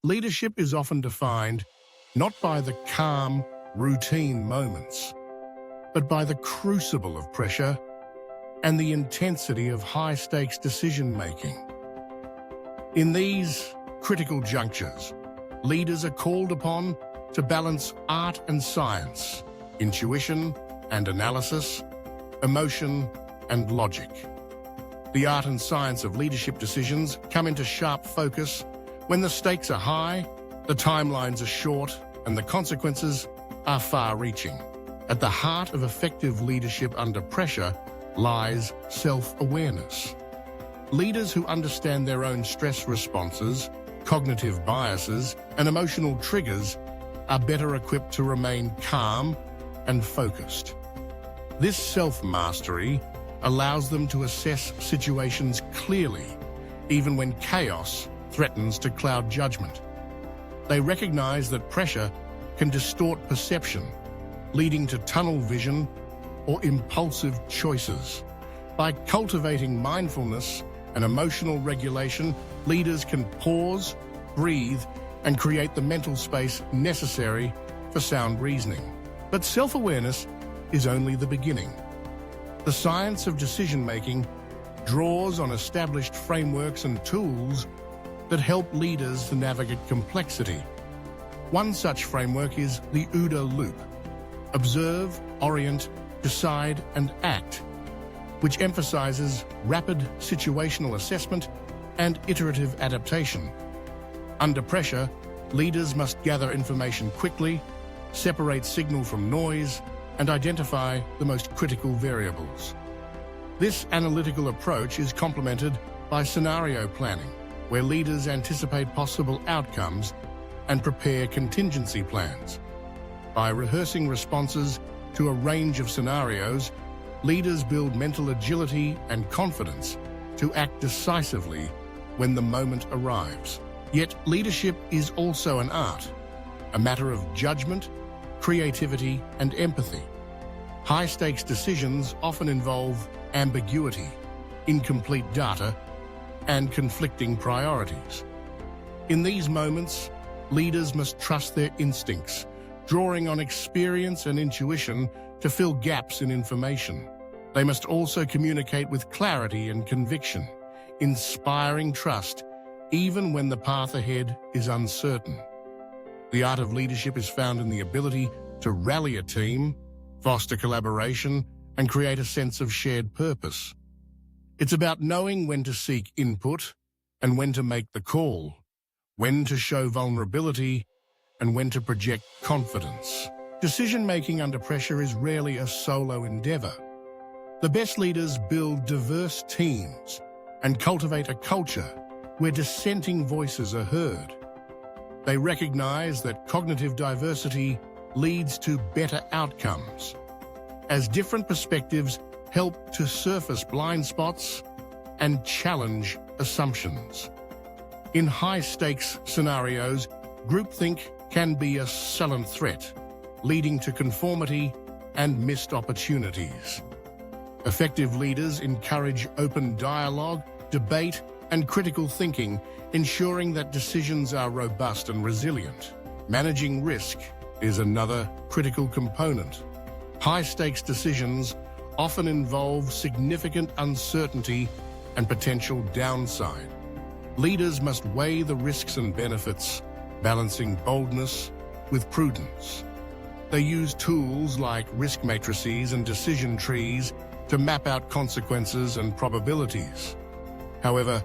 Leadership is often defined not by the calm, routine moments, but by the crucible of pressure and the intensity of high-stakes decision-making. In these critical junctures, leaders are called upon to balance art and science, intuition and analysis, emotion and logic. The art and science of leadership decisions come into sharp focus when the stakes are high, the timelines are short, and the consequences are far-reaching. At the heart of effective leadership under pressure lies self-awareness. Leaders who understand their own stress responses, cognitive biases, and emotional triggers are better equipped to remain calm and focused. This self-mastery allows them to assess situations clearly, even when chaos threatens to cloud judgment. They recognize that pressure can distort perception, leading to tunnel vision or impulsive choices. By cultivating mindfulness and emotional regulation, leaders can pause, breathe, and create the mental space necessary for sound reasoning. But self-awareness is only the beginning. The science of decision-making draws on established frameworks and tools that help leaders to navigate complexity. One such framework is the OODA loop: observe, orient, decide, and act, which emphasizes rapid situational assessment and iterative adaptation. Under pressure, leaders must gather information quickly, separate signal from noise, and identify the most critical variables. This analytical approach is complemented by scenario planning, where leaders anticipate possible outcomes and prepare contingency plans. By rehearsing responses to a range of scenarios, leaders build mental agility and confidence to act decisively when the moment arrives. Yet leadership is also an art, a matter of judgment, creativity, and empathy. High-stakes decisions often involve ambiguity, incomplete data, and conflicting priorities. In these moments, leaders must trust their instincts, drawing on experience and intuition to fill gaps in information. They must also communicate with clarity and conviction, inspiring trust even when the path ahead is uncertain. The art of leadership is found in the ability to rally a team, foster collaboration, and create a sense of shared purpose. It's about knowing when to seek input and when to make the call, when to show vulnerability and when to project confidence. Decision-making under pressure is rarely a solo endeavor. The best leaders build diverse teams and cultivate a culture where dissenting voices are heard. They recognize that cognitive diversity leads to better outcomes, as different perspectives help to surface blind spots and challenge assumptions. In high-stakes scenarios, groupthink can be a silent threat, leading to conformity and missed opportunities. Effective leaders encourage open dialogue, debate, and critical thinking, ensuring that decisions are robust and resilient. Managing risk is another critical component. High-stakes decisions often involve significant uncertainty and potential downside. Leaders must weigh the risks and benefits, balancing boldness with prudence. They use tools like risk matrices and decision trees to map out consequences and probabilities. However,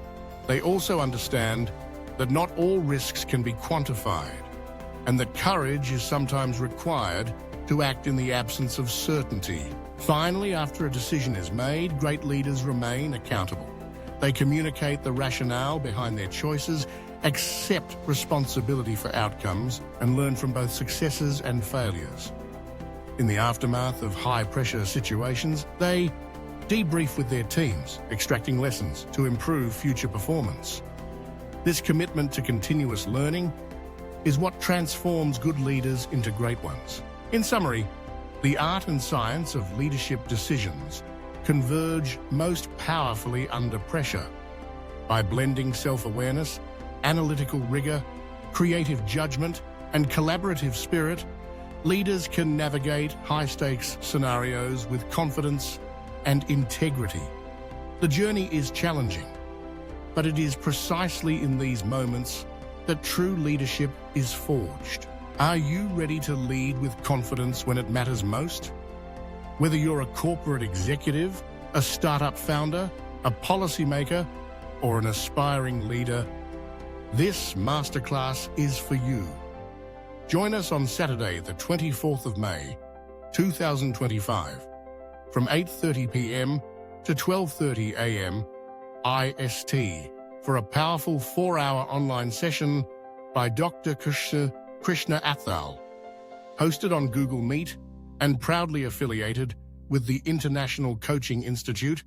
they also understand that not all risks can be quantified, and that courage is sometimes required to act in the absence of certainty. Finally, after a decision is made, great leaders remain accountable. They communicate the rationale behind their choices, accept responsibility for outcomes, and learn from both successes and failures. In the aftermath of high-pressure situations, they debrief with their teams, extracting lessons to improve future performance. This commitment to continuous learning is what transforms good leaders into great ones. In summary, the art and science of leadership decisions converge most powerfully under pressure. By blending self-awareness, analytical rigor, creative judgment, and collaborative spirit, leaders can navigate high-stakes scenarios with confidence and integrity. The journey is challenging, but it is precisely in these moments that true leadership is forged. Are you ready to lead with confidence when it matters most? Whether you're a corporate executive, a startup founder, a policymaker, or an aspiring leader, this masterclass is for you. Join us on Saturday, the 24th of May, 2025, from 8:30 p.m. to 12:30 a.m. IST for a powerful 4-hour online session by Dr. Krishna Athal, hosted on Google Meet and proudly affiliated with the International Coaching Institute.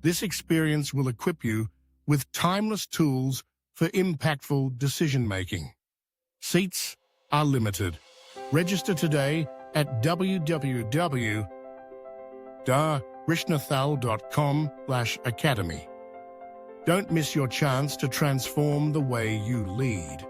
This experience will equip you with timeless tools for impactful decision-making. Seats are limited. Register today at www.krishnathal.com/academy. Don't miss your chance to transform the way you lead.